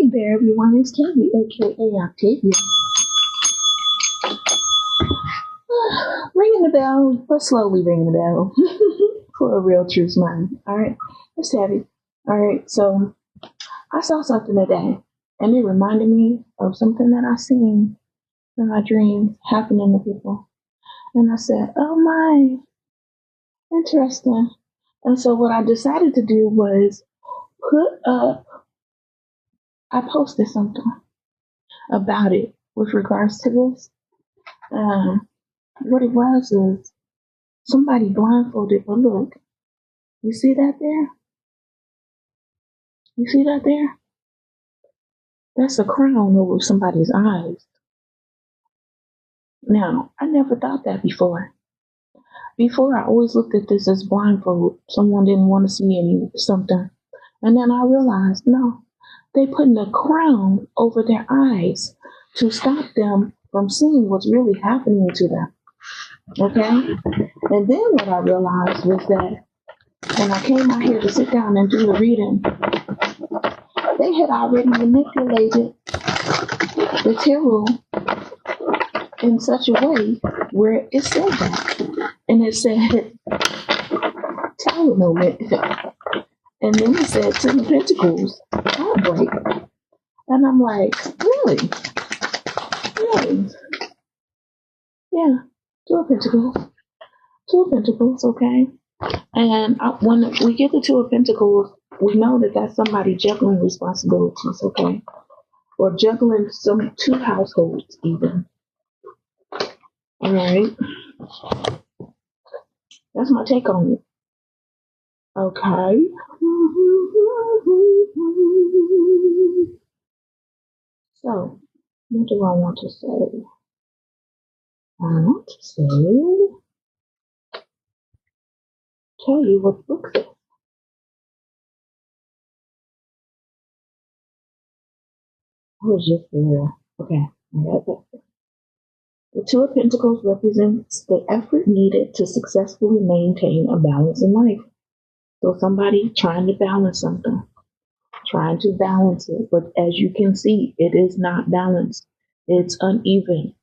Hey there, everyone. It's Kelly, aka Octavia. Ringing the bell, but slowly ringing the bell for a real true smile. All right, it's heavy. All right, so I saw something today, and it reminded me of something that I seen in my dreams happening to people. And I said, "Oh my, interesting." And so what I decided to do was put up. I posted something about it with regards to this. What it was is somebody blindfolded, but look, you see that there? You see that there? That's a crown over somebody's eyes. Now, I never thought that before. Before, I always looked at this as blindfold. Someone didn't want to see me something. And then I realized, no, they putting a crown over their eyes to stop them from seeing what's really happening to them. Okay? And then what I realized was that when I came out here to sit down and do the reading, they had already manipulated the tarot in such a way where it said that. And it said Tower Moment. And then it said Ten of Pentacles, Heartbreak. And I'm like, really? Really? Yeah, Two of Pentacles. Two of Pentacles, okay? And when we get the Two of Pentacles, we know that that's somebody juggling responsibilities, okay? Or juggling two households even. All right? That's my take on it. Okay. So, what do I want to say? I want to say, tell you what the book says. I was just there. Okay, I got that. The Two of Pentacles represents the effort needed to successfully maintain a balance in life. So somebody trying to balance something, trying to balance it, but as you can see, it is not balanced. It's uneven.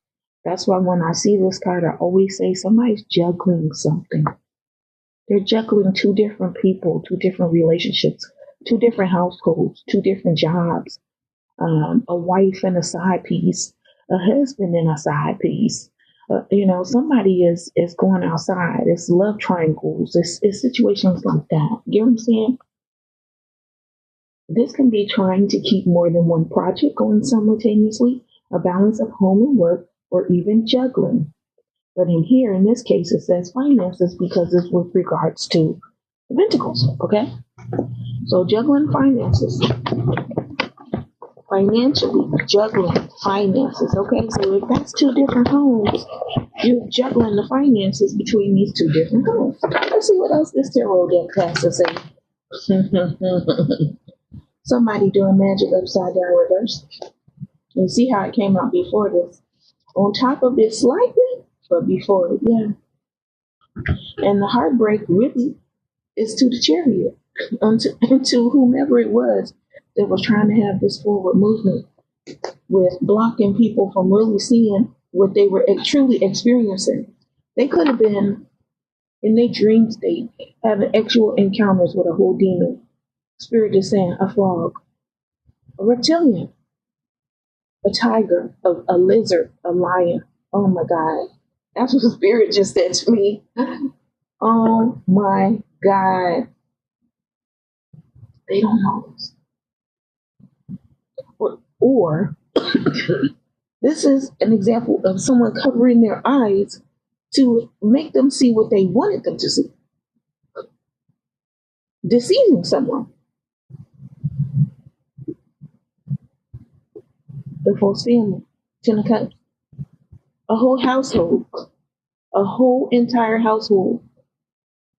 That's why when I see this card, I always say somebody's juggling something. They're juggling two different people, two different relationships, two different households, two different jobs, a wife and a side piece, a husband and a side piece. Somebody is going outside. It's love triangles. It's situations like that. You know what I'm saying? This can be trying to keep more than one project going simultaneously, a balance of home and work, or even juggling. But in this case, it says finances because it's with regards to the Pentacles, okay? So juggling finances. Financially juggling finances, okay? So if that's two different homes, you're juggling the finances between these two different homes. Let's see what else this tarot deck has to say. Somebody doing magic upside down reverse. You see how it came out before this. On top of it slightly, but before it, yeah. And the heartbreak really is to the Chariot, and to whomever it was that was trying to have this forward movement with blocking people from really seeing what they were truly experiencing. They could have been in their dream state having actual encounters with a whole demon. Spirit is saying a frog, a reptilian, a tiger, a lizard, a lion. Oh my God. That's what the spirit just said to me. Oh my God. They don't know this. Or this is an example of someone covering their eyes to make them see what they wanted them to see. Deceiving someone. The false family. Ten of Cups. A whole household. A whole entire household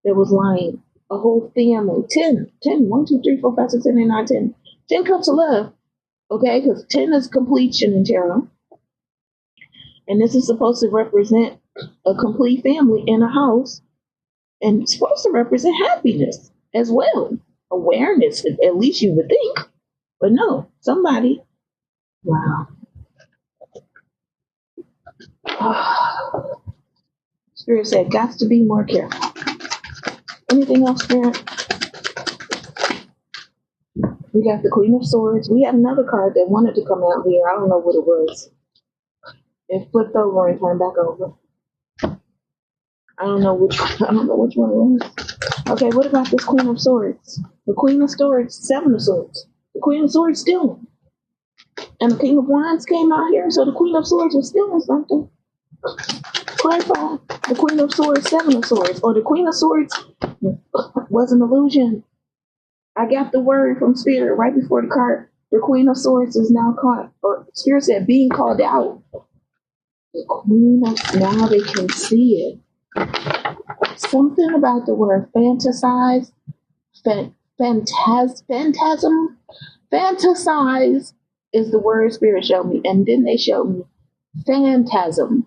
that was lying. A whole family. 10. 1, 2, 3, 4, 5, 6, 7, 8, 9, 10. 10 cups of love. Okay, because 10 is completion in tarot. And this is supposed to represent a complete family in a house. And it's supposed to represent happiness as well. Awareness, at least you would think. But no, somebody, wow. Spirit said, got to be more careful. Anything else, Spirit? We got the Queen of Swords. We had another card that wanted to come out here. I don't know what it was. It flipped over and turned back over. I don't know which one it was. Okay, what about this Queen of Swords? The Queen of Swords, Seven of Swords. The Queen of Swords stealing. And the King of Wands came out here, so the Queen of Swords was stealing something. Clarify. The Queen of Swords, Seven of Swords. Or the Queen of Swords was an illusion. I got the word from Spirit right before the card. The Queen of Swords is now caught, or Spirit said being called out. The Queen of, now they can see it. Something about the word fantasize, phantasm, fantasize is the word Spirit showed me, and then they showed me phantasm.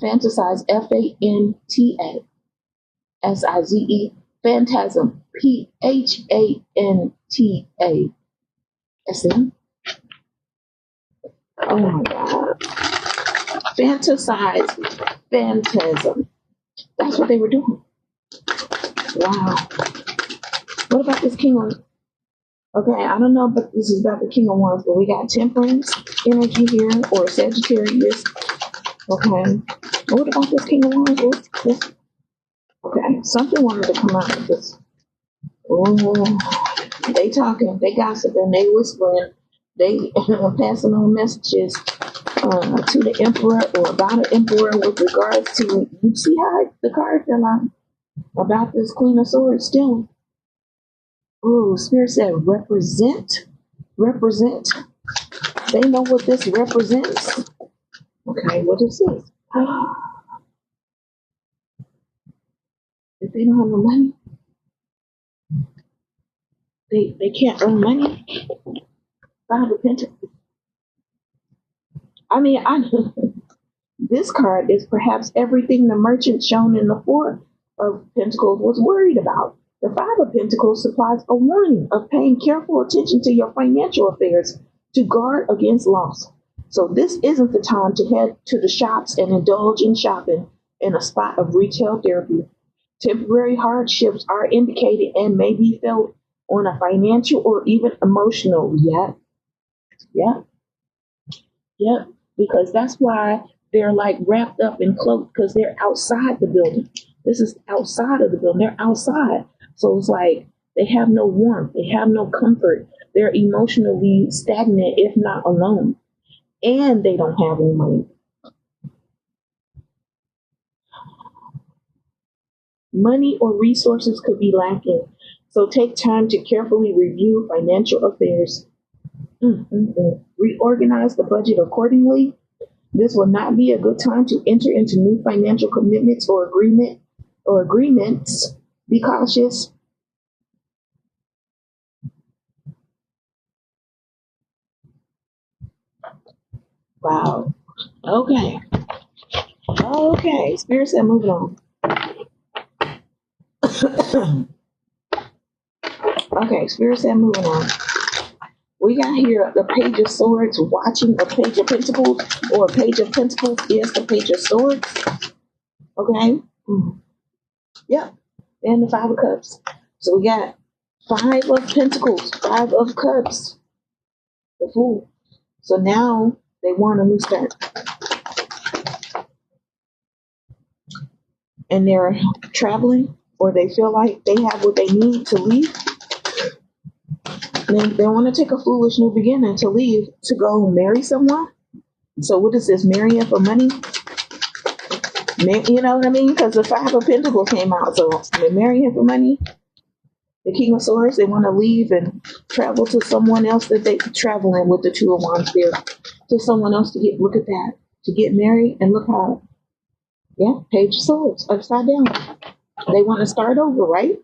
Fantasize, Fantasize, phantasm, Phanta. See? Oh my God. Fantasize, phantasm. That's what they were doing. Wow. What about this King of... Okay, I don't know, but this is about the King of Wands, but we got Temperance energy here, or Sagittarius. Okay. What about this King of Wands? Okay, something wanted to come out of this. Oh, they talking, they gossiping, they whispering, they passing on messages to the emperor or about an emperor with regards to, you see how the card fell out about this Queen of Swords still. Oh, Spirit said represent. They know what this represents. Okay, what is this? If they don't have no money, they can't earn money. Five of Pentacles. I mean, this card is perhaps everything the merchant shown in the Four of Pentacles was worried about. The Five of Pentacles supplies a warning of paying careful attention to your financial affairs to guard against loss. So this isn't the time to head to the shops and indulge in shopping in a spot of retail therapy. Temporary hardships are indicated and may be felt on a financial or even emotional. Yep. Because that's why they're like wrapped up in cloaks, because they're outside the building. This is outside of the building. They're outside. So it's like they have no warmth. They have no comfort. They're emotionally stagnant, if not alone. And they don't have any money. Money or resources could be lacking. So take time to carefully review financial affairs. Reorganize the budget accordingly. This will not be a good time to enter into new financial commitments or agreements. Be cautious. Wow. Okay. Spirit said moving on. Okay, Spirit said moving on. We got here the Page of Swords watching a Page of Pentacles, or a Page of Pentacles is the Page of Swords. Okay. Yep. And the Five of Cups. So we got Five of Pentacles, Five of Cups, the Fool. So now they want a new start. And they're traveling, or they feel like they have what they need to leave. And they want to take a foolish new beginning to leave to go marry someone. So what is this, marrying for money? You know what I mean? Because the Five of Pentacles came out. So they're marrying for money. The King of Swords, they want to leave and travel to someone else that they traveling with the Two of Wands there. To someone else to get, look at that, to get married, and look how, yeah, Page of Swords, upside down. They want to start over, right?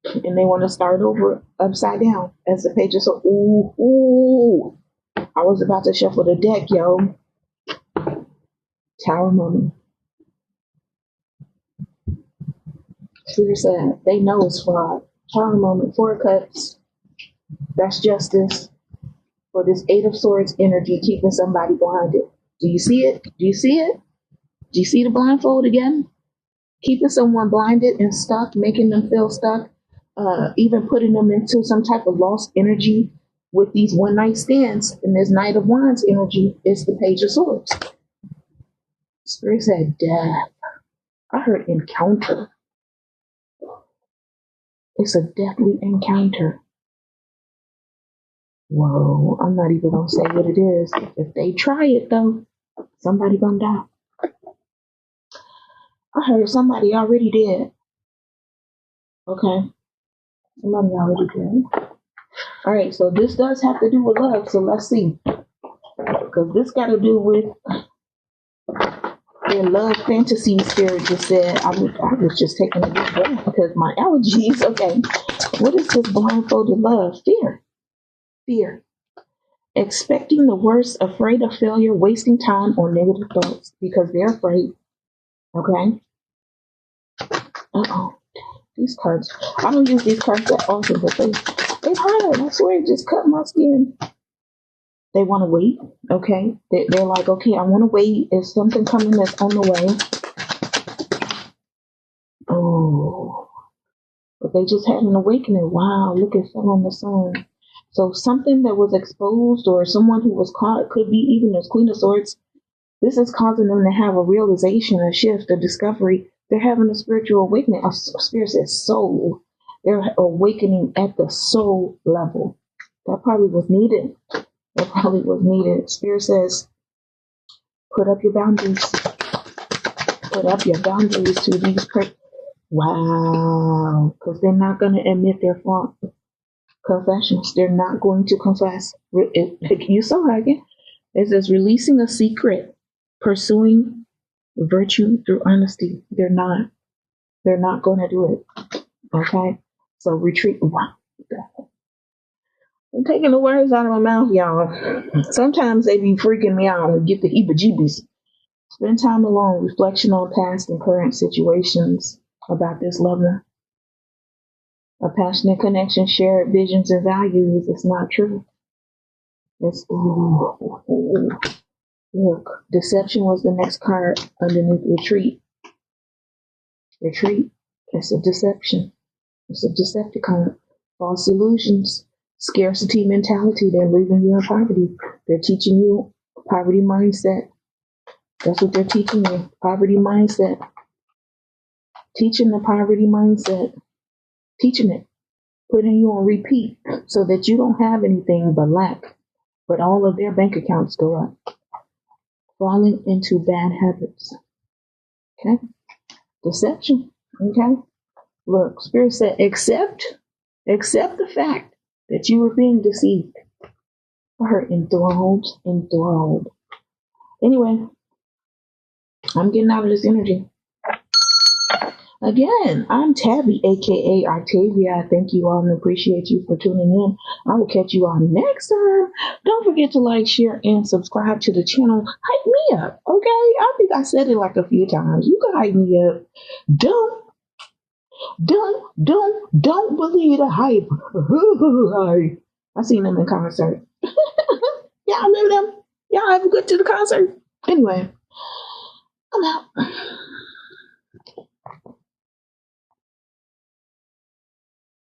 And they want to start over upside down as the Page of Swords. Ooh. I was about to shuffle the deck, yo. Tower moment. Spirit said, they know it's fraud. Tower moment, Four of Cups. That's justice for this Eight of Swords energy keeping somebody blinded. Do you see it? Do you see it? Do you see the blindfold again? Keeping someone blinded and stuck, making them feel stuck, even putting them into some type of lost energy with these one night stands. And this Knight of Wands energy is the Page of Swords. Spirit said death. I heard encounter. It's a deathly encounter. Whoa, I'm not even gonna say what it is. If they try it though, somebody gonna die. I heard somebody already did. Okay, somebody already did. All right, so this does have to do with love. So let's see, because this got to do with their love fantasy. Spirit just said I was just taking a deep breath because my allergies. Okay, what is this blindfolded love? Fear. Expecting the worst, afraid of failure, wasting time on negative thoughts because they're afraid. Okay. Uh-oh. These cards. I don't use these cards that often, but they hurt. I swear it just cut my skin. They want to wait. Okay. They're like, okay, I want to wait. Is something coming that's on the way? Oh. But they just had an awakening. Wow, look, it fell on the sun. So something that was exposed or someone who was caught, could be even as Queen of Swords. This is causing them to have a realization, a shift, a discovery. They're having a spiritual awakening. A spirit says soul. They're awakening at the soul level. That probably was needed. That probably was needed. Spirit says, put up your boundaries. Put up your boundaries to these Wow. Because they're not going to admit their fault. Confessions. They're not going to confess. You saw it again. It says releasing a secret, pursuing virtue through honesty. They're not going to do it. Okay? So retreat. Wow. I'm taking the words out of my mouth, y'all. Sometimes they be freaking me out and get the heebie-jeebies. Spend time alone, reflection on past and current situations about this lover. A passionate connection, shared visions and values. It's not true. It's look. Deception was the next card underneath retreat. Retreat. It's a deception. It's a Decepticon. False illusions. Scarcity mentality. They're leaving you in poverty. They're teaching you poverty mindset. That's what they're teaching you. Poverty mindset. Teaching the poverty mindset. Teaching it. Putting you on repeat so that you don't have anything but lack. But all of their bank accounts go up. Falling into bad habits. Okay? Deception. Okay? Look, Spirit said, accept the fact that you were being deceived. Or enthralled. Anyway, I'm getting out of this energy. Again, I'm Tabby, aka Octavia. I thank you all and appreciate you for tuning in. I will catch you all next time. Don't forget to like, share, and subscribe to the channel. Hype me up, okay? I think I said it like a few times. You can hype me up. Don't believe the hype. I seen them in concert. Y'all remember them? Y'all ever go to the concert? Anyway, I'm out.